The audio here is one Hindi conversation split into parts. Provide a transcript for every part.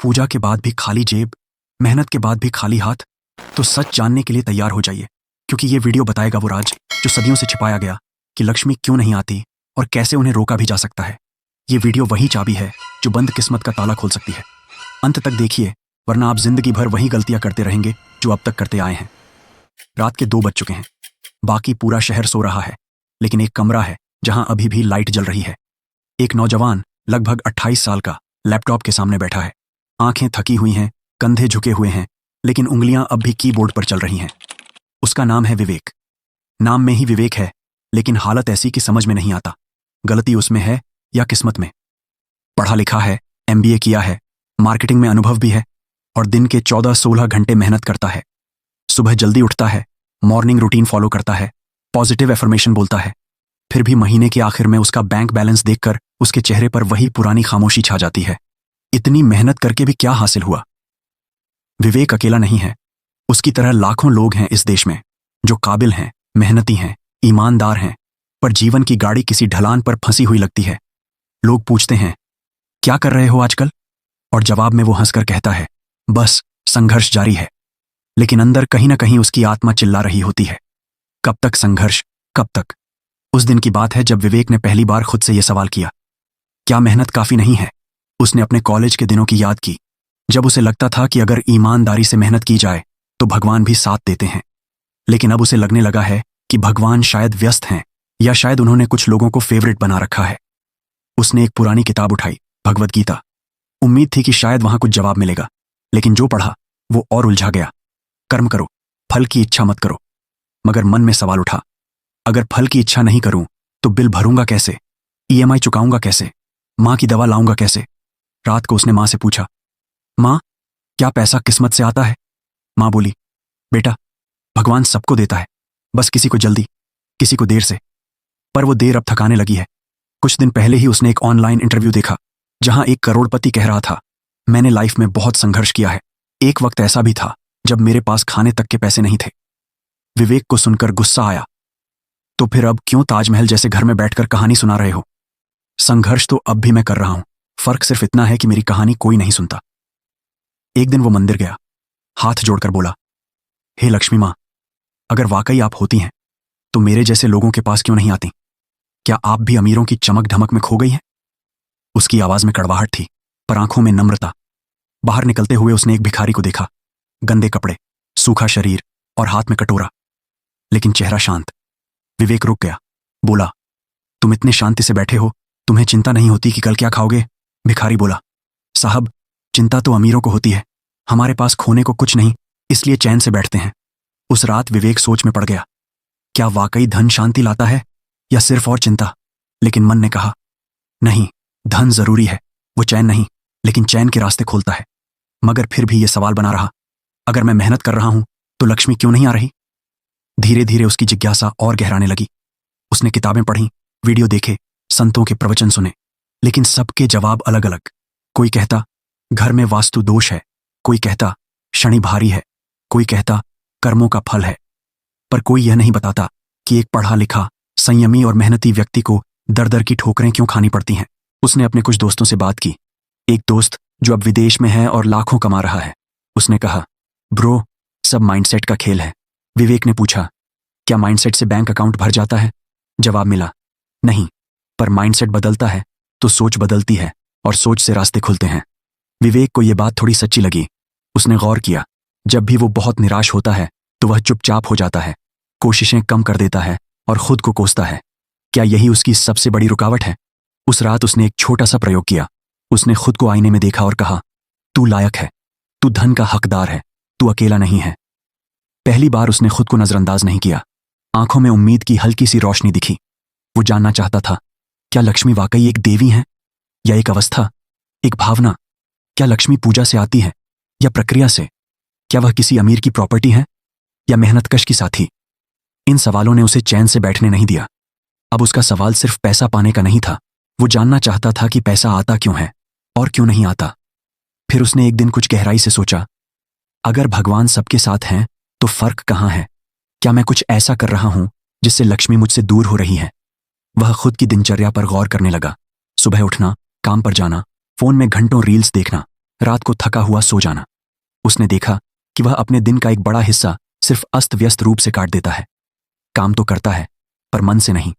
पूजा के बाद भी खाली जेब, मेहनत के बाद भी खाली हाथ, तो सच जानने के लिए तैयार हो जाइए, क्योंकि ये वीडियो बताएगा वो राज जो सदियों से छिपाया गया कि लक्ष्मी क्यों नहीं आती और कैसे उन्हें रोका भी जा सकता है। ये वीडियो वही चाबी है जो बंद किस्मत का ताला खोल सकती है। अंत तक देखिए, वरना आप जिंदगी भर वही गलतियां करते रहेंगे जो अब तक करते आए हैं। रात के 2 बज चुके हैं। बाकी पूरा शहर सो रहा है, लेकिन एक कमरा है जहां अभी भी लाइट जल रही है। एक नौजवान लगभग 28 साल का लैपटॉप के सामने बैठा है। आंखें थकी हुई हैं, कंधे झुके हुए हैं, लेकिन उंगलियां अब भी कीबोर्ड पर चल रही हैं। उसका नाम है विवेक। नाम में ही विवेक है, लेकिन हालत ऐसी कि समझ में नहीं आता गलती उसमें है या किस्मत में। पढ़ा लिखा है, MBA किया है, मार्केटिंग में अनुभव भी है और दिन के 14-16 घंटे मेहनत करता है। सुबह जल्दी उठता है, मॉर्निंग रूटीन फॉलो करता है, पॉजिटिव एफर्मेशन बोलता है। फिर भी महीने के आखिर में उसका बैंक बैलेंस देखकर उसके चेहरे पर वही पुरानी खामोशी छा जाती है। इतनी मेहनत करके भी क्या हासिल हुआ? विवेक अकेला नहीं है। उसकी तरह लाखों लोग हैं इस देश में जो काबिल हैं, मेहनती हैं, ईमानदार हैं, पर जीवन की गाड़ी किसी ढलान पर फंसी हुई लगती है। लोग पूछते हैं, क्या कर रहे हो आजकल? और जवाब में वो हंसकर कहता है, बस संघर्ष जारी है। लेकिन अंदर कहीं ना कहीं उसकी आत्मा चिल्ला रही होती है, कब तक संघर्ष, कब तक? उस दिन की बात है जब विवेक ने पहली बार खुद से यह सवाल किया, क्या मेहनत काफी नहीं है? उसने अपने कॉलेज के दिनों की याद की, जब उसे लगता था कि अगर ईमानदारी से मेहनत की जाए तो भगवान भी साथ देते हैं। लेकिन अब उसे लगने लगा है कि भगवान शायद व्यस्त हैं, या शायद उन्होंने कुछ लोगों को फेवरेट बना रखा है। उसने एक पुरानी किताब उठाई, भगवद गीता। उम्मीद थी कि शायद वहां कुछ जवाब मिलेगा, लेकिन जो पढ़ा वो और उलझा गया। कर्म करो, फल की इच्छा मत करो। मगर मन में सवाल उठा, अगर फल की इच्छा नहीं करूं तो बिल भरूंगा कैसे? EMI चुकाऊंगा कैसे? मां की दवा लाऊंगा कैसे? रात को उसने मां से पूछा, मां, क्या पैसा किस्मत से आता है? मां बोली, बेटा, भगवान सबको देता है, बस किसी को जल्दी, किसी को देर से। पर वो देर अब थकाने लगी है। कुछ दिन पहले ही उसने एक ऑनलाइन इंटरव्यू देखा जहां एक करोड़पति कह रहा था, मैंने लाइफ में बहुत संघर्ष किया है। एक वक्त ऐसा भी था जब मेरे पास खाने तक के पैसे नहीं थे। विवेक को सुनकर गुस्सा आया, तो फिर अब क्यों ताजमहल जैसे घर में बैठकर कहानी सुना रहे हो? संघर्ष तो अब भी मैं कर रहा हूं, फर्क सिर्फ इतना है कि मेरी कहानी कोई नहीं सुनता। एक दिन वो मंदिर गया, हाथ जोड़कर बोला, हे लक्ष्मी मां, अगर वाकई आप होती हैं तो मेरे जैसे लोगों के पास क्यों नहीं आती? क्या आप भी अमीरों की चमक धमक में खो गई हैं? उसकी आवाज में कड़वाहट थी, पर आंखों में नम्रता। बाहर निकलते हुए उसने एक भिखारी को देखा, गंदे कपड़े, सूखा शरीर और हाथ में कटोरा, लेकिन चेहरा शांत। विवेक रुक गया, बोला, तुम इतने शांति से बैठे हो, तुम्हें चिंता नहीं होती कि कल क्या खाओगे? भिखारी बोला, साहब, चिंता तो अमीरों को होती है, हमारे पास खोने को कुछ नहीं, इसलिए चैन से बैठते हैं। उस रात विवेक सोच में पड़ गया, क्या वाकई धन शांति लाता है या सिर्फ और चिंता? लेकिन मन ने कहा, नहीं, धन जरूरी है, वो चैन नहीं, लेकिन चैन के रास्ते खोलता है। मगर फिर भी ये सवाल बना रहा, अगर मैं मेहनत कर रहा हूं तो लक्ष्मी क्यों नहीं आ रही? धीरे धीरे उसकी जिज्ञासा और गहराने लगी। उसने किताबें पढ़ी, वीडियो देखे, संतों के प्रवचन सुने, लेकिन सबके जवाब अलग अलग। कोई कहता घर में वास्तु दोष है, कोई कहता शनि भारी है, कोई कहता कर्मों का फल है, पर कोई यह नहीं बताता कि एक पढ़ा लिखा, संयमी और मेहनती व्यक्ति को दर दर की ठोकरें क्यों खानी पड़ती हैं। उसने अपने कुछ दोस्तों से बात की। एक दोस्त जो अब विदेश में है और लाखों कमा रहा है, उसने कहा, ब्रो, सब माइंडसेट का खेल है। विवेक ने पूछा, क्या माइंडसेट से बैंक अकाउंट भर जाता है? जवाब मिला, नहीं, पर माइंडसेट बदलता है तो सोच बदलती है और सोच से रास्ते खुलते हैं। विवेक को यह बात थोड़ी सच्ची लगी। उसने गौर किया, जब भी वो बहुत निराश होता है तो वह चुपचाप हो जाता है, कोशिशें कम कर देता है और खुद को कोसता है। क्या यही उसकी सबसे बड़ी रुकावट है? उस रात उसने एक छोटा सा प्रयोग किया। उसने खुद को आईने में देखा और कहा, तू लायक है, तू धन का हकदार है, तू अकेला नहीं है। पहली बार उसने खुद को नजरअंदाज नहीं किया। आंखों में उम्मीद की हल्की सी रोशनी दिखी। वो जानना चाहता था, क्या लक्ष्मी वाकई एक देवी है या एक अवस्था, एक भावना? क्या लक्ष्मी पूजा से आती है या प्रक्रिया से? क्या वह किसी अमीर की प्रॉपर्टी है या मेहनतकश की साथी? इन सवालों ने उसे चैन से बैठने नहीं दिया। अब उसका सवाल सिर्फ पैसा पाने का नहीं था, वो जानना चाहता था कि पैसा आता क्यों है और क्यों नहीं आता। फिर उसने एक दिन कुछ गहराई से सोचा, अगर भगवान सबके साथ हैं तो फर्क कहाँ है? क्या मैं कुछ ऐसा कर रहा हूं जिससे लक्ष्मी मुझसे दूर हो रही है? वह खुद की दिनचर्या पर गौर करने लगा। सुबह उठना, काम पर जाना, फोन में घंटों रील्स देखना, रात को थका हुआ सो जाना। उसने देखा कि वह अपने दिन का एक बड़ा हिस्सा सिर्फ अस्त व्यस्त रूप से काट देता है। काम तो करता है पर मन से नहीं।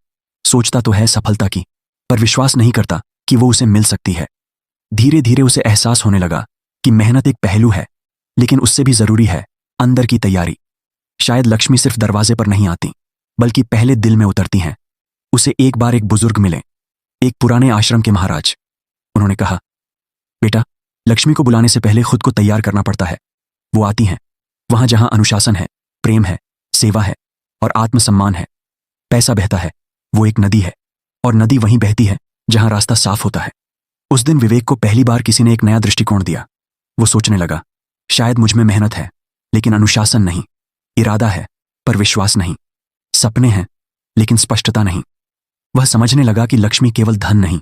सोचता तो है सफलता की, पर विश्वास नहीं करता कि वो उसे मिल सकती है। धीरे धीरे उसे एहसास होने लगा कि मेहनत एक पहलू है, लेकिन उससे भी जरूरी है अंदर की तैयारी। शायद लक्ष्मी सिर्फ दरवाजे पर नहीं आती, बल्कि पहले दिल में उतरती हैं। उसे एक बार एक बुजुर्ग मिले, एक पुराने आश्रम के महाराज। उन्होंने कहा, बेटा, लक्ष्मी को बुलाने से पहले खुद को तैयार करना पड़ता है। वो आती हैं वहां जहां अनुशासन है, प्रेम है, सेवा है और आत्मसम्मान है। पैसा बहता है, वो एक नदी है, और नदी वहीं बहती है जहां रास्ता साफ होता है। उस दिन विवेक को पहली बार किसी ने एक नया दृष्टिकोण दिया। वो सोचने लगा, शायद मुझ में मेहनत है लेकिन अनुशासन नहीं, इरादा है पर विश्वास नहीं, सपने हैं लेकिन स्पष्टता नहीं। वह समझने लगा कि लक्ष्मी केवल धन नहीं,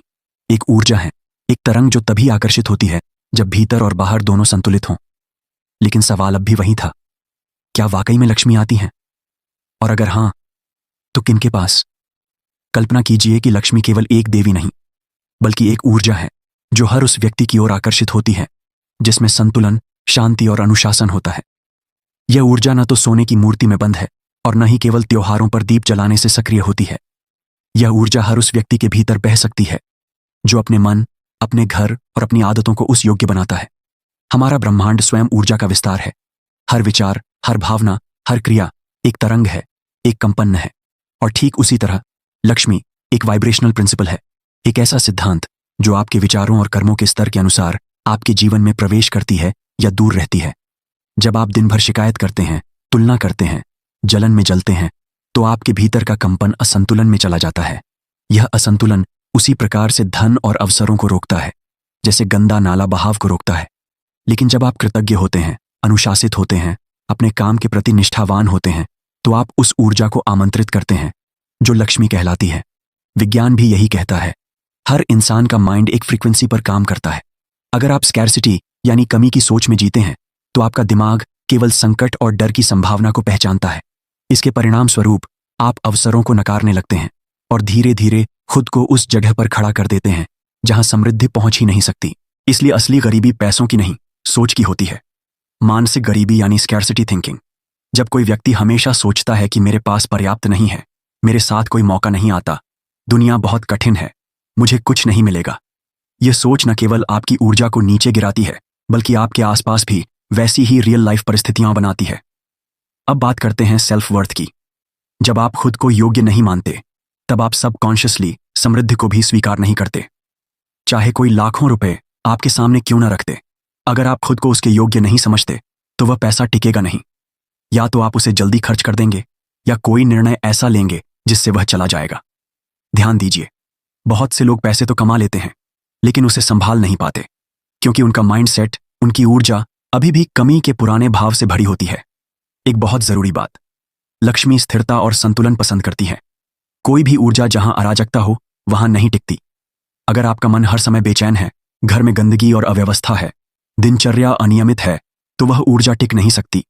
एक ऊर्जा है, एक तरंग जो तभी आकर्षित होती है जब भीतर और बाहर दोनों संतुलित हों। लेकिन सवाल अब भी वही था, क्या वाकई में लक्ष्मी आती हैं? और अगर हां, तो किनके पास? कल्पना कीजिए कि लक्ष्मी केवल एक देवी नहीं, बल्कि एक ऊर्जा है जो हर उस व्यक्ति की ओर आकर्षित होती है जिसमें संतुलन, शांति और अनुशासन होता है। यह ऊर्जा न तो सोने की मूर्ति में बंद है और न ही केवल त्योहारों पर दीप जलाने से सक्रिय होती है। यह ऊर्जा हर उस व्यक्ति के भीतर बह सकती है जो अपने मन, अपने घर और अपनी आदतों को उस योग्य बनाता है। हमारा ब्रह्मांड स्वयं ऊर्जा का विस्तार है। हर विचार, हर भावना, हर क्रिया एक तरंग है, एक कंपन है। और ठीक उसी तरह लक्ष्मी एक वाइब्रेशनल प्रिंसिपल है, एक ऐसा सिद्धांत जो आपके विचारों और कर्मों के स्तर के अनुसार आपके जीवन में प्रवेश करती है या दूर रहती है। जब आप दिन भर शिकायत करते हैं, तुलना करते हैं, जलन में जलते हैं, तो आपके भीतर का कंपन असंतुलन में चला जाता है। यह असंतुलन उसी प्रकार से धन और अवसरों को रोकता है जैसे गंदा नाला बहाव को रोकता है। लेकिन जब आप कृतज्ञ होते हैं, अनुशासित होते हैं, अपने काम के प्रति निष्ठावान होते हैं, तो आप उस ऊर्जा को आमंत्रित करते हैं जो लक्ष्मी कहलाती है। विज्ञान भी यही कहता है, हर इंसान का माइंड एक फ्रीक्वेंसी पर काम करता है। अगर आप स्कैर्सिटी यानी कमी की सोच में जीते हैं, तो आपका दिमाग केवल संकट और डर की संभावना को पहचानता है। इसके परिणाम स्वरूप आप अवसरों को नकारने लगते हैं और धीरे धीरे खुद को उस जगह पर खड़ा कर देते हैं जहां समृद्धि पहुंच ही नहीं सकती। इसलिए असली गरीबी पैसों की नहीं, सोच की होती है। मानसिक गरीबी यानी स्कैर्सिटी थिंकिंग। जब कोई व्यक्ति हमेशा सोचता है कि मेरे पास पर्याप्त नहीं है, मेरे साथ कोई मौका नहीं आता, दुनिया बहुत कठिन है, मुझे कुछ नहीं मिलेगा, यह सोच न केवल आपकी ऊर्जा को नीचे गिराती है, बल्कि आपके आसपास भी वैसी ही रियल लाइफ परिस्थितियां बनाती है। अब बात करते हैं सेल्फ वर्थ की। जब आप खुद को योग्य नहीं मानते, तब आप सबकॉन्शियसली समृद्धि को भी स्वीकार नहीं करते। चाहे कोई लाखों रुपए आपके सामने क्यों न रखते, अगर आप खुद को उसके योग्य नहीं समझते, तो वह पैसा टिकेगा नहीं। या तो आप उसे जल्दी खर्च कर देंगे या कोई निर्णय ऐसा लेंगे जिससे वह चला जाएगा। ध्यान दीजिए, बहुत से लोग पैसे तो कमा लेते हैं, लेकिन उसे संभाल नहीं पाते, क्योंकि उनका माइंडसेट, उनकी ऊर्जा अभी भी कमी के पुराने भाव से भरी होती है। एक बहुत जरूरी बात, लक्ष्मी स्थिरता और संतुलन पसंद करती है। कोई भी ऊर्जा जहां अराजकता हो, वहां नहीं टिकती। अगर आपका मन हर समय बेचैन है, घर में गंदगी और अव्यवस्था है, दिनचर्या अनियमित है, तो वह ऊर्जा टिक नहीं सकती।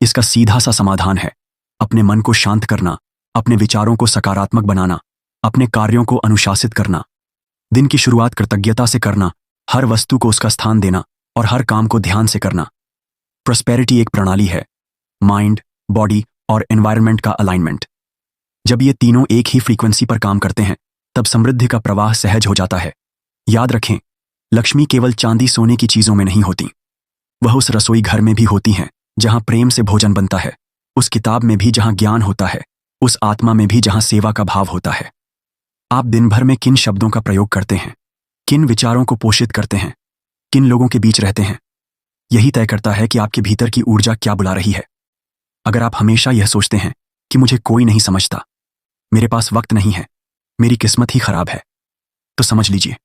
इसका सीधा सा समाधान है अपने मन को शांत करना, अपने विचारों को सकारात्मक बनाना, अपने कार्यों को अनुशासित करना, दिन की शुरुआत कृतज्ञता से करना, हर वस्तु को उसका स्थान देना और हर काम को ध्यान से करना। प्रॉस्पेरिटी एक प्रणाली है, माइंड, बॉडी और एनवायरनमेंट का अलाइनमेंट। जब ये तीनों एक ही फ्रीक्वेंसी पर काम करते हैं, तब समृद्धि का प्रवाह सहज हो जाता है। याद रखें, लक्ष्मी केवल चांदी सोने की चीजों में नहीं होती, वह उस रसोई घर में भी होती हैं जहां प्रेम से भोजन बनता है, उस किताब में भी जहां ज्ञान होता है, उस आत्मा में भी जहां सेवा का भाव होता है। आप दिन भर में किन शब्दों का प्रयोग करते हैं, किन विचारों को पोषित करते हैं, किन लोगों के बीच रहते हैं, यही तय करता है कि आपके भीतर की ऊर्जा क्या बुला रही है। अगर आप हमेशा यह सोचते हैं कि मुझे कोई नहीं समझता, मेरे पास वक्त नहीं है, मेरी किस्मत ही खराब है, तो समझ लीजिए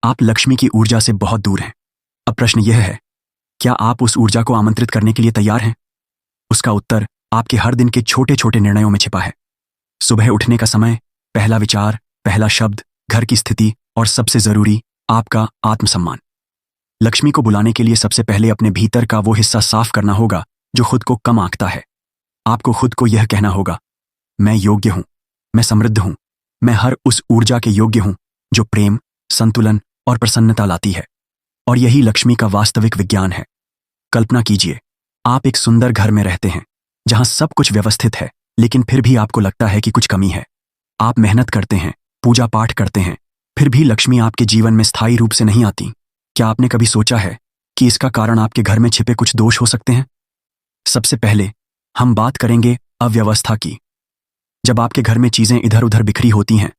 आप लक्ष्मी की ऊर्जा से बहुत दूर हैं। अब प्रश्न यह है, क्या आप उस ऊर्जा को आमंत्रित करने के लिए तैयार हैं? उसका उत्तर आपके हर दिन के छोटे छोटे निर्णयों में छिपा है। सुबह उठने का समय, पहला विचार, पहला शब्द, घर की स्थिति और सबसे जरूरी, आपका आत्मसम्मान। लक्ष्मी को बुलाने के लिए सबसे पहले अपने भीतर का वो हिस्सा साफ करना होगा जो खुद को कम आंकता है। आपको खुद को यह कहना होगा, मैं योग्य हूं, मैं समृद्ध हूं, मैं हर उस ऊर्जा के योग्य हूं जो प्रेम, संतुलन और प्रसन्नता लाती है। और यही लक्ष्मी का वास्तविक विज्ञान है। कल्पना कीजिए, आप एक सुंदर घर में रहते हैं जहां सब कुछ व्यवस्थित है, लेकिन फिर भी आपको लगता है कि कुछ कमी है। आप मेहनत करते हैं, पूजा पाठ करते हैं, फिर भी लक्ष्मी आपके जीवन में स्थायी रूप से नहीं आती। क्या आपने कभी सोचा है कि इसका कारण आपके घर में छिपे कुछ दोष हो सकते हैं? सबसे पहले हम बात करेंगे अव्यवस्था की। जब आपके घर में चीजें इधर उधर बिखरी होती हैं,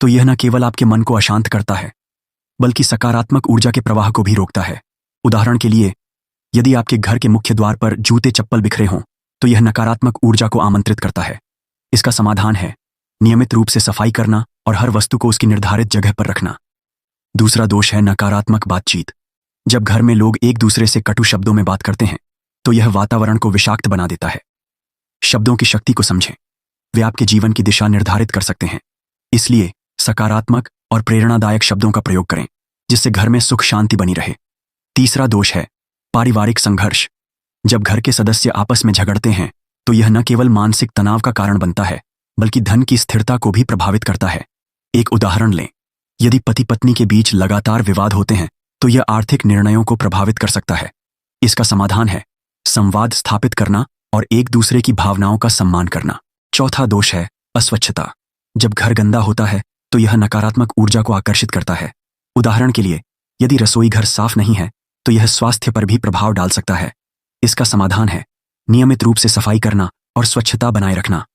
तो यह न केवल आपके मन को अशांत करता है, बल्कि सकारात्मक ऊर्जा के प्रवाह को भी रोकता है। उदाहरण के लिए, यदि आपके घर के मुख्य द्वार पर जूते चप्पल बिखरे हों, तो यह नकारात्मक ऊर्जा को आमंत्रित करता है। इसका समाधान है नियमित रूप से सफाई करना और हर वस्तु को उसकी निर्धारित जगह पर रखना। दूसरा दोष है नकारात्मक बातचीत। जब घर में लोग एक दूसरे से कटु शब्दों में बात करते हैं, तो यह वातावरण को विषाक्त बना देता है। शब्दों की शक्ति को समझें, वे आपके जीवन की दिशा निर्धारित कर सकते हैं। इसलिए सकारात्मक और प्रेरणादायक शब्दों का प्रयोग करें, जिससे घर में सुख शांति बनी रहे। तीसरा दोष है पारिवारिक संघर्ष। जब घर के सदस्य आपस में झगड़ते हैं, तो यह न केवल मानसिक तनाव का कारण बनता है, बल्कि धन की स्थिरता को भी प्रभावित करता है। एक उदाहरण लें, यदि पति पत्नी के बीच लगातार विवाद होते हैं, तो यह आर्थिक निर्णयों को प्रभावित कर सकता है। इसका समाधान है संवाद स्थापित करना और एक दूसरे की भावनाओं का सम्मान करना। चौथा दोष है अस्वच्छता। जब घर गंदा होता है, तो यह नकारात्मक ऊर्जा को आकर्षित करता है। उदाहरण के लिए, यदि रसोई घर साफ नहीं है, तो यह स्वास्थ्य पर भी प्रभाव डाल सकता है। इसका समाधान है नियमित रूप से सफाई करना और स्वच्छता बनाए रखना।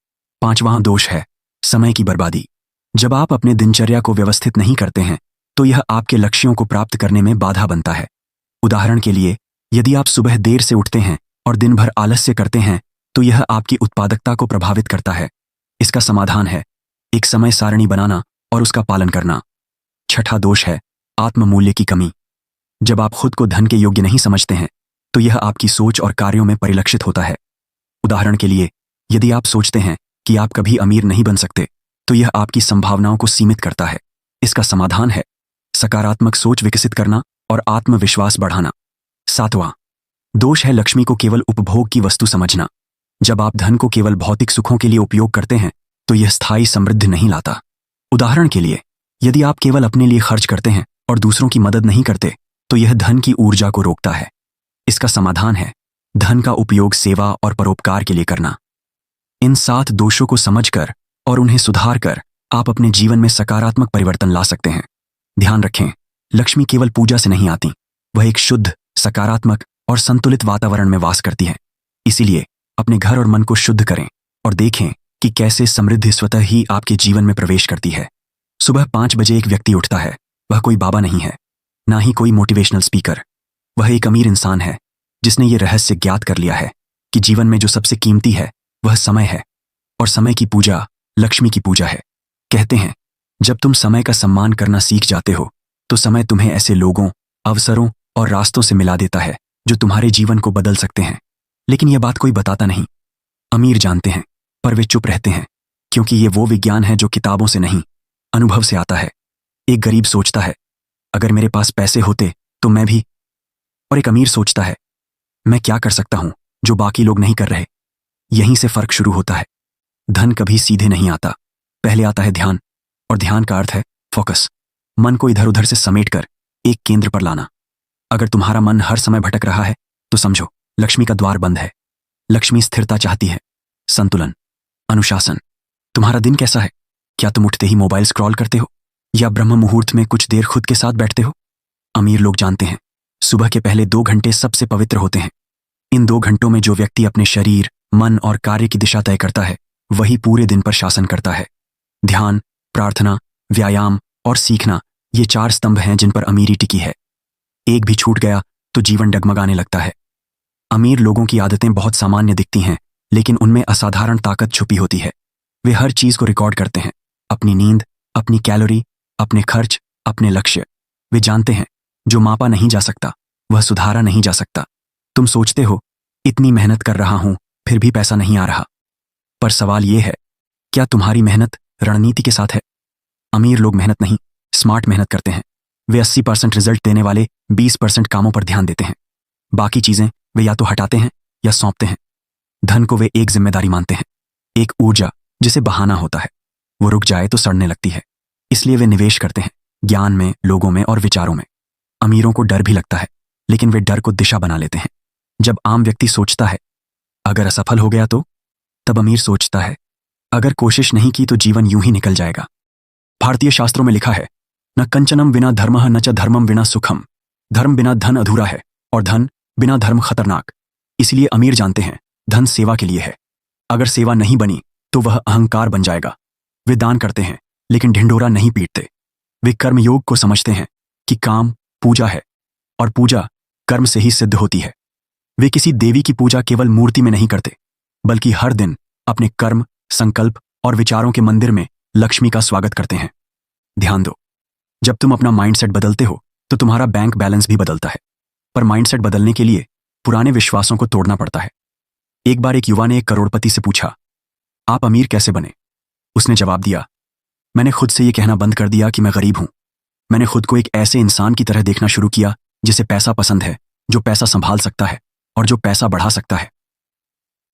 पांचवां दोष है समय की बर्बादी। जब आप अपने दिनचर्या को व्यवस्थित नहीं करते हैं, तो यह आपके लक्ष्यों को प्राप्त करने में बाधा बनता है। उदाहरण के लिए, यदि आप सुबह देर से उठते हैं और दिन भर आलस्य करते हैं, तो यह आपकी उत्पादकता को प्रभावित करता है। इसका समाधान है एक समय सारणी बनाना और उसका पालन करना। छठा दोष है आत्ममूल्य की कमी। जब आप खुद को धन के योग्य नहीं समझते हैं, तो यह आपकी सोच और कार्यों में परिलक्षित होता है। उदाहरण के लिए, यदि आप सोचते हैं कि आप कभी अमीर नहीं बन सकते, तो यह आपकी संभावनाओं को सीमित करता है। इसका समाधान है सकारात्मक सोच विकसित करना और आत्मविश्वास बढ़ाना। सातवां दोष है लक्ष्मी को केवल उपभोग की वस्तु समझना। जब आप धन को केवल भौतिक सुखों के लिए उपयोग करते हैं, तो यह स्थायी समृद्धि नहीं लाता। उदाहरण के लिए, यदि आप केवल अपने लिए खर्च करते हैं और दूसरों की मदद नहीं करते, तो यह धन की ऊर्जा को रोकता है। इसका समाधान है धन का उपयोग सेवा और परोपकार के लिए करना। इन 7 दोषों को समझकर और उन्हें सुधार कर आप अपने जीवन में सकारात्मक परिवर्तन ला सकते हैं। ध्यान रखें, लक्ष्मी केवल पूजा से नहीं आती, वह एक शुद्ध, सकारात्मक और संतुलित वातावरण में वास करती है। इसीलिए अपने घर और मन को शुद्ध करें और देखें कि कैसे समृद्धि स्वतः ही आपके जीवन में प्रवेश करती है। सुबह 5 बजे एक व्यक्ति उठता है। वह कोई बाबा नहीं है, ना ही कोई मोटिवेशनल स्पीकर। वह एक अमीर इंसान है जिसने ये रहस्य ज्ञात कर लिया है कि जीवन में जो सबसे कीमती है वह समय है, और समय की पूजा लक्ष्मी की पूजा है। कहते हैं, जब तुम समय का सम्मान करना सीख जाते हो, तो समय तुम्हें ऐसे लोगों, अवसरों और रास्तों से मिला देता है जो तुम्हारे जीवन को बदल सकते हैं। लेकिन यह बात कोई बताता नहीं। अमीर जानते हैं, पर वे चुप रहते हैं, क्योंकि ये वो विज्ञान है जो किताबों से नहीं, अनुभव से आता है। एक गरीब सोचता है, अगर मेरे पास पैसे होते तो मैं भी, और एक अमीर सोचता है, मैं क्या कर सकता हूं जो बाकी लोग नहीं कर रहे। यहीं से फर्क शुरू होता है। धन कभी सीधे नहीं आता, पहले आता है ध्यान, और ध्यान का अर्थ है फोकस। मन को इधर उधर से समेटकर एक केंद्र पर लाना। अगर तुम्हारा मन हर समय भटक रहा है, तो समझो लक्ष्मी का द्वार बंद है। लक्ष्मी स्थिरता चाहती है, संतुलन, अनुशासन। तुम्हारा दिन कैसा है? क्या तुम उठते ही मोबाइल स्क्रॉल करते हो, या ब्रह्म मुहूर्त में कुछ देर खुद के साथ बैठते हो? अमीर लोग जानते हैं, सुबह के पहले 2 घंटे सबसे पवित्र होते हैं। इन 2 घंटों में जो व्यक्ति अपने शरीर, मन और कार्य की दिशा तय करता है, वही पूरे दिन पर शासन करता है। ध्यान, प्रार्थना, व्यायाम और सीखना, ये 4 स्तंभ हैं जिन पर अमीरी टिकी है। एक भी छूट गया तो जीवन डगमगाने लगता है। अमीर लोगों की आदतें बहुत सामान्य दिखती हैं, लेकिन उनमें असाधारण ताकत छुपी होती है। वे हर चीज को रिकॉर्ड करते हैं, अपनी नींद, अपनी कैलोरी, अपने खर्च, अपने लक्ष्य। वे जानते हैं, जो मापा नहीं जा सकता वह सुधारा नहीं जा सकता। तुम सोचते हो, इतनी मेहनत कर रहा हूं फिर भी पैसा नहीं आ रहा। पर सवाल यह है, क्या तुम्हारी मेहनत रणनीति के साथ है? अमीर लोग मेहनत नहीं, स्मार्ट मेहनत करते हैं। वे 80% रिजल्ट देने वाले 20% कामों पर ध्यान देते हैं। बाकी चीजें वे या तो हटाते हैं या सौंपते हैं। धन को वे एक जिम्मेदारी मानते हैं, एक ऊर्जा जिसे बहाना होता है। वो रुक जाए तो सड़ने लगती है। इसलिए वे निवेश करते हैं ज्ञान में, लोगों में और विचारों में। अमीरों को डर भी लगता है, लेकिन वे डर को दिशा बना लेते हैं। जब आम व्यक्ति सोचता है अगर असफल हो गया तो, तब अमीर सोचता है अगर कोशिश नहीं की तो जीवन यूं ही निकल जाएगा। भारतीय शास्त्रों में लिखा है, न कंचनम बिना धर्मः न च धर्मम बिना सुखम। धर्म बिना धन अधूरा है और धन बिना धर्म खतरनाक। इसलिए अमीर जानते हैं धन सेवा के लिए है। अगर सेवा नहीं बनी तो वह अहंकार बन जाएगा। वे दान करते हैं लेकिन ढिंढोरा नहीं पीटते। वे कर्मयोग को समझते हैं कि काम पूजा है और पूजा कर्म से ही सिद्ध होती है। वे किसी देवी की पूजा केवल मूर्ति में नहीं करते, बल्कि हर दिन अपने कर्म, संकल्प और विचारों के मंदिर में लक्ष्मी का स्वागत करते हैं। ध्यान दो, जब तुम अपना माइंडसेट बदलते हो तो तुम्हारा बैंक बैलेंस भी बदलता है। पर माइंडसेट बदलने के लिए पुराने विश्वासों को तोड़ना पड़ता है। एक बार एक युवा ने एक करोड़पति से पूछा, आप अमीर कैसे बने? उसने जवाब दिया, मैंने खुद से यह कहना बंद कर दिया कि मैं गरीब हूं। मैंने खुद को एक ऐसे इंसान की तरह देखना शुरू किया जिसे पैसा पसंद है, जो पैसा संभाल सकता है और जो पैसा बढ़ा सकता है।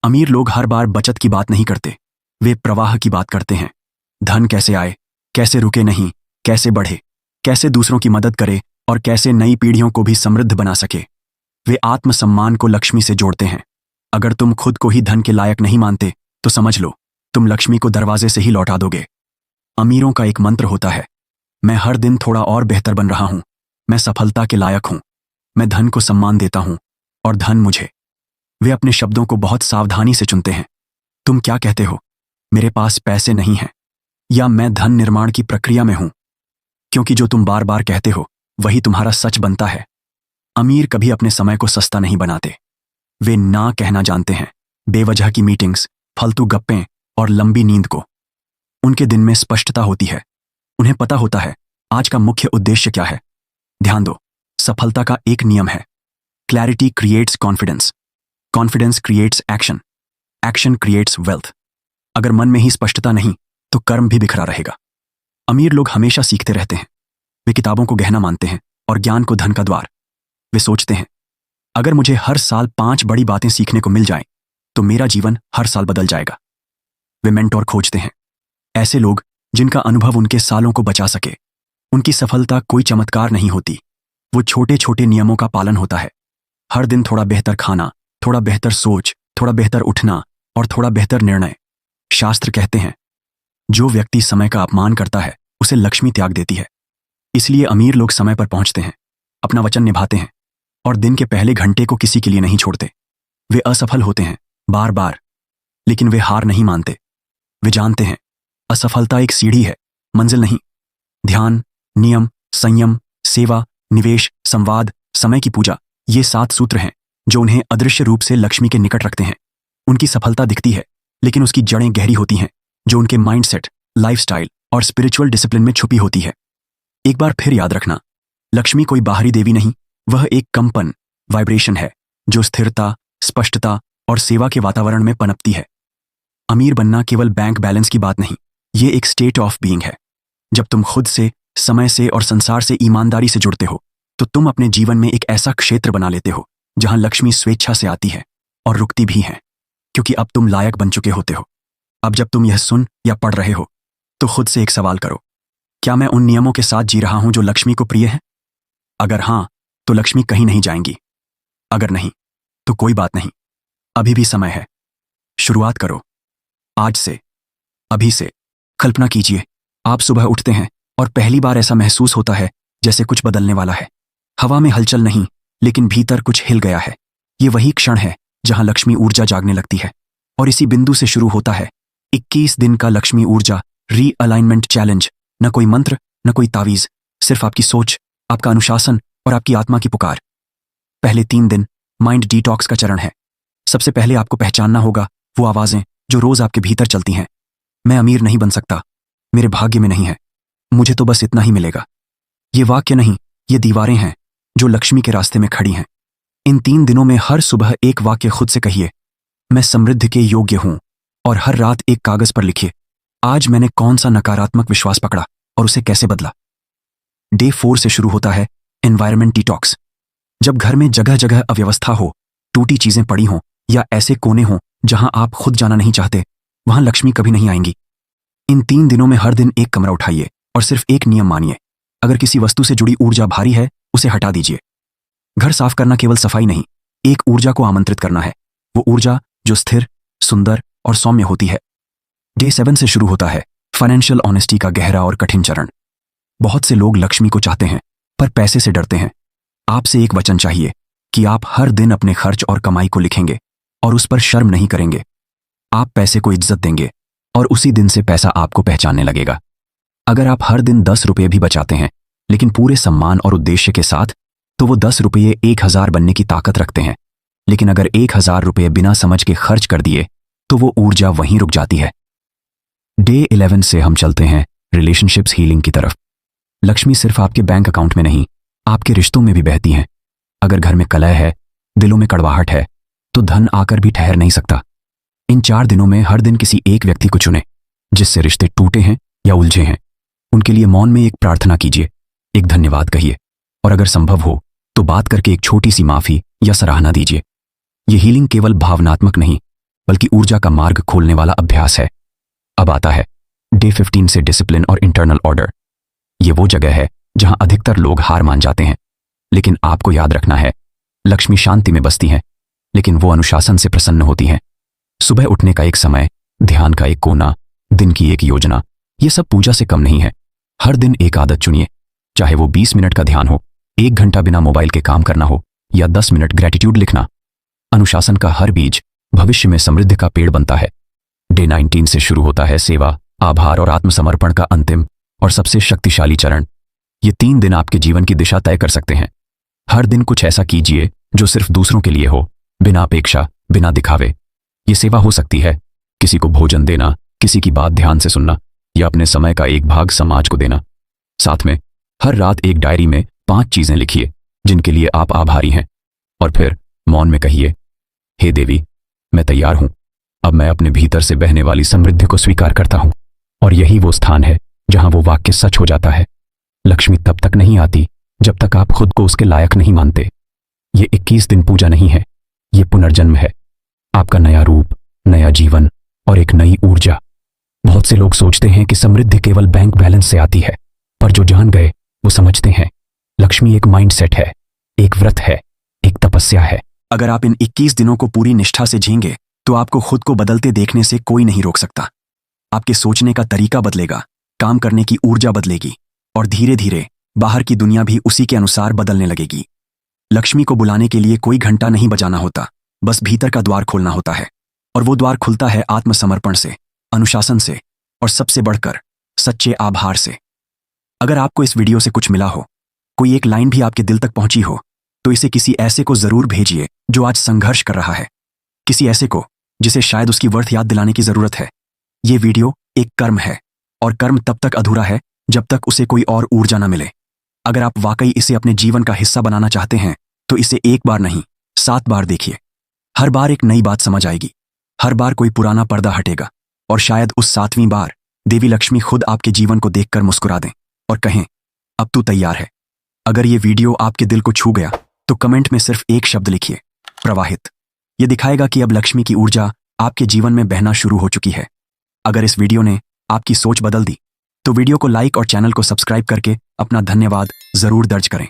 अमीर लोग हर बार बचत की बात नहीं करते, वे प्रवाह की बात करते हैं। धन कैसे आए, कैसे रुके नहीं, कैसे बढ़े, कैसे दूसरों की मदद करे और कैसे नई पीढ़ियों को भी समृद्ध बना सके। वे आत्मसम्मान को लक्ष्मी से जोड़ते हैं। अगर तुम खुद को ही धन के लायक नहीं मानते तो समझ लो तुम लक्ष्मी को दरवाजे से ही लौटा दोगे। अमीरों का एक मंत्र होता है, मैं हर दिन थोड़ा और बेहतर बन रहा हूं, मैं सफलता के लायक हूं, मैं धन को सम्मान देता हूं और धन मुझे। वे अपने शब्दों को बहुत सावधानी से चुनते हैं। तुम क्या कहते हो, मेरे पास पैसे नहीं हैं, या मैं धन निर्माण की प्रक्रिया में हूं? क्योंकि जो तुम बार बार कहते हो वही तुम्हारा सच बनता है। अमीर कभी अपने समय को सस्ता नहीं बनाते। वे ना कहना जानते हैं, बेवजह की मीटिंग्स, फालतू गप्पें और लंबी नींद को। उनके दिन में स्पष्टता होती है। उन्हें पता होता है आज का मुख्य उद्देश्य क्या है। ध्यान दो, सफलता का एक नियम है, clarity creates confidence, confidence creates action, action creates wealth. अगर मन में ही स्पष्टता नहीं तो कर्म भी बिखरा रहेगा। अमीर लोग हमेशा सीखते रहते हैं। वे किताबों को गहना मानते हैं और ज्ञान को धन का द्वार। वे सोचते हैं अगर मुझे हर साल 5 बड़ी बातें सीखने को मिल जाएं, तो मेरा जीवन हर साल बदल जाएगा। वे मेंटोर खोजते हैं, ऐसे लोग जिनका अनुभव उनके सालों को बचा सके। उनकी सफलता कोई चमत्कार नहीं होती, वो छोटे छोटे नियमों का पालन होता है। हर दिन थोड़ा बेहतर खाना, थोड़ा बेहतर सोच, थोड़ा बेहतर उठना और थोड़ा बेहतर निर्णय। शास्त्र कहते हैं जो व्यक्ति समय का अपमान करता है उसे लक्ष्मी त्याग देती है। इसलिए अमीर लोग समय पर पहुंचते हैं, अपना वचन निभाते हैं और दिन के पहले घंटे को किसी के लिए नहीं छोड़ते। वे असफल होते हैं बार बार, लेकिन वे हार नहीं मानते। वे जानते हैं असफलता एक सीढ़ी है, मंजिल नहीं। ध्यान, नियम, संयम, सेवा, निवेश, संवाद, समय की पूजा, ये 7 सूत्र हैं जो उन्हें अदृश्य रूप से लक्ष्मी के निकट रखते हैं। उनकी सफलता दिखती है, लेकिन उसकी जड़ें गहरी होती हैं, जो उनके माइंडसेट, लाइफस्टाइल और स्पिरिचुअल डिसिप्लिन में छुपी होती है। एक बार फिर याद रखना, लक्ष्मी कोई बाहरी देवी नहीं, वह एक कंपन, वाइब्रेशन है जो स्थिरता, स्पष्टता और सेवा के वातावरण में पनपती है। अमीर बनना केवल बैंक बैलेंस की बात नहीं, ये एक स्टेट ऑफ बीइंग है। जब तुम खुद से, समय से और संसार से ईमानदारी से जुड़ते हो तो तुम अपने जीवन में एक ऐसा क्षेत्र बना लेते हो जहां लक्ष्मी स्वेच्छा से आती है और रुकती भी है, क्योंकि अब तुम लायक बन चुके होते हो। अब जब तुम यह सुन या पढ़ रहे हो तो खुद से एक सवाल करो, क्या मैं उन नियमों के साथ जी रहा हूं जो लक्ष्मी को प्रिय है? अगर हां, तो लक्ष्मी कहीं नहीं जाएंगी। अगर नहीं, तो कोई बात नहीं, अभी भी समय है। शुरुआत करो आज से, अभी से। कल्पना कीजिए आप सुबह उठते हैं और पहली बार ऐसा महसूस होता है जैसे कुछ बदलने वाला है। हवा में हलचल नहीं, लेकिन भीतर कुछ हिल गया है। ये वही क्षण है जहां लक्ष्मी ऊर्जा जागने लगती है और इसी बिंदु से शुरू होता है 21 दिन का लक्ष्मी ऊर्जा रीअलाइनमेंट चैलेंज। न कोई मंत्र, न कोई तावीज, सिर्फ आपकी सोच, आपका अनुशासन और आपकी आत्मा की पुकार। पहले 3 दिन माइंड डिटॉक्स का चरण है। सबसे पहले आपको पहचानना होगा वो आवाजें जो रोज आपके भीतर चलती हैं। मैं अमीर नहीं बन सकता, मेरे भाग्य में नहीं है, मुझे तो बस इतना ही मिलेगा। ये वाक्य नहीं, ये दीवारें हैं जो लक्ष्मी के रास्ते में खड़ी हैं। इन 3 दिनों में हर सुबह एक वाक्य खुद से कहिए, मैं समृद्धि के योग्य हूं, और हर रात एक कागज पर लिखिए, आज मैंने कौन सा नकारात्मक विश्वास पकड़ा और उसे कैसे बदला। डे 4 से शुरू होता है एनवायरमेंट डिटॉक्स। जब घर में जगह जगह अव्यवस्था हो, टूटी चीजें पड़ी हों या ऐसे कोने हों जहां आप खुद जाना नहीं चाहते, वहां लक्ष्मी कभी नहीं आएंगी। इन 3 दिनों में हर दिन एक कमरा उठाइए और सिर्फ एक नियम मानिए, अगर किसी वस्तु से जुड़ी ऊर्जा भारी है उसे हटा दीजिए। घर साफ करना केवल सफाई नहीं, एक ऊर्जा को आमंत्रित करना है, वो ऊर्जा जो स्थिर, सुंदर और सौम्य होती है। डे 7 से शुरू होता है फाइनेंशियल ऑनेस्टी का गहरा और कठिन चरण। बहुत से लोग लक्ष्मी को चाहते हैं पर पैसे से डरते हैं। आपसे एक वचन चाहिए कि आप हर दिन अपने खर्च और कमाई को लिखेंगे और उस पर शर्म नहीं करेंगे। आप पैसे को इज्जत देंगे और उसी दिन से पैसा आपको पहचानने लगेगा। अगर आप हर दिन 10 रुपये भी बचाते हैं लेकिन पूरे सम्मान और उद्देश्य के साथ, तो वो 10 रुपये 1000 बनने की ताकत रखते हैं। लेकिन अगर 1000 रुपये बिना समझ के खर्च कर दिए तो वो ऊर्जा वहीं रुक जाती है। डे 11 से हम चलते हैं रिलेशनशिप्स हीलिंग की तरफ। लक्ष्मी सिर्फ आपके बैंक अकाउंट में नहीं, आपके रिश्तों में भी बहती हैं। अगर घर में कलह है, दिलों में कड़वाहट है, तो धन आकर भी ठहर नहीं सकता। इन 4 दिनों में हर दिन किसी एक व्यक्ति को चुनें जिससे रिश्ते टूटे हैं या उलझे हैं। उनके लिए मौन में एक प्रार्थना कीजिए, एक धन्यवाद कहिए, और अगर संभव हो तो बात करके एक छोटी सी माफी या सराहना दीजिए। यह हीलिंग केवल भावनात्मक नहीं बल्कि ऊर्जा का मार्ग खोलने वाला अभ्यास है। अब आता है डे 15 से डिसिप्लिन और इंटरनल ऑर्डर। ये वो जगह है जहां अधिकतर लोग हार मान जाते हैं, लेकिन आपको याद रखना है, लक्ष्मी शांति में बसती हैं, लेकिन वो अनुशासन से प्रसन्न होती हैं। सुबह उठने का एक समय, ध्यान का एक कोना, दिन की एक योजना, ये सब पूजा से कम नहीं है। हर दिन एक आदत चुनिए, चाहे वो 20 मिनट का ध्यान हो, 1 घंटा बिना मोबाइल के काम करना हो, या 10 मिनट ग्रेटिट्यूड लिखना। अनुशासन का हर बीज भविष्य में समृद्धि का पेड़ बनता है। डे 19 से शुरू होता है सेवा, आभार और आत्मसमर्पण का अंतिम और सबसे शक्तिशाली चरण। ये 3 दिन आपके जीवन की दिशा तय कर सकते हैं। हर दिन कुछ ऐसा कीजिए जो सिर्फ दूसरों के लिए हो, बिना अपेक्षा, बिना दिखावे। ये सेवा हो सकती है किसी को भोजन देना, किसी की बात ध्यान से सुनना, या अपने समय का एक भाग समाज को देना। साथ में हर रात एक डायरी में 5 चीजें लिखिए जिनके लिए आप आभारी हैं, और फिर मौन में कहिए, हे देवी, मैं तैयार हूं। अब मैं अपने भीतर से बहने वाली समृद्धि को स्वीकार करता हूं। और यही वो स्थान है जहां वो वाक्य सच हो जाता है। लक्ष्मी तब तक नहीं आती जब तक आप खुद को उसके लायक नहीं मानते। ये 21 दिन पूजा नहीं है, ये पुनर्जन्म है। आपका नया रूप, नया जीवन और एक नई ऊर्जा। बहुत से लोग सोचते हैं कि समृद्धि केवल बैंक बैलेंस से आती है, पर जो जान गए वो समझते हैं लक्ष्मी एक माइंडसेट है, एक व्रत है, एक तपस्या है। अगर आप इन 21 दिनों को पूरी निष्ठा से झींगे तो आपको खुद को बदलते देखने से कोई नहीं रोक सकता। आपके सोचने का तरीका बदलेगा, काम करने की ऊर्जा बदलेगी, और धीरे धीरे बाहर की दुनिया भी उसी के अनुसार बदलने लगेगी। लक्ष्मी को बुलाने के लिए कोई घंटा नहीं बजाना होता, बस भीतर का द्वार खोलना होता है। और वो द्वार खुलता है आत्मसमर्पण से, अनुशासन से, और सबसे बढ़कर सच्चे आभार से। अगर आपको इस वीडियो से कुछ मिला हो, कोई एक लाइन भी आपके दिल तक पहुंची हो, तो इसे किसी ऐसे को जरूर भेजिए जो आज संघर्ष कर रहा है, किसी ऐसे को जिसे शायद उसकी वर्थ याद दिलाने की जरूरत है। ये वीडियो एक कर्म है, और कर्म तब तक अधूरा है जब तक उसे कोई और ऊर्जा न मिले। अगर आप वाकई इसे अपने जीवन का हिस्सा बनाना चाहते हैं तो इसे एक बार नहीं, 7 बार देखिए। हर बार एक नई बात समझ आएगी, हर बार कोई पुराना पर्दा हटेगा, और शायद उस 7वीं बार देवी लक्ष्मी खुद आपके जीवन को देखकर मुस्कुरा दें और कहें, अब तू तैयार है। अगर ये वीडियो आपके दिल को छू गया तो कमेंट में सिर्फ एक शब्द लिखिए, प्रवाहित। ये दिखाएगा कि अब लक्ष्मी की ऊर्जा आपके जीवन में बहना शुरू हो चुकी है। अगर इस वीडियो ने आपकी सोच बदल दी तो वीडियो को लाइक और चैनल को सब्सक्राइब करके अपना धन्यवाद जरूर दर्ज करें।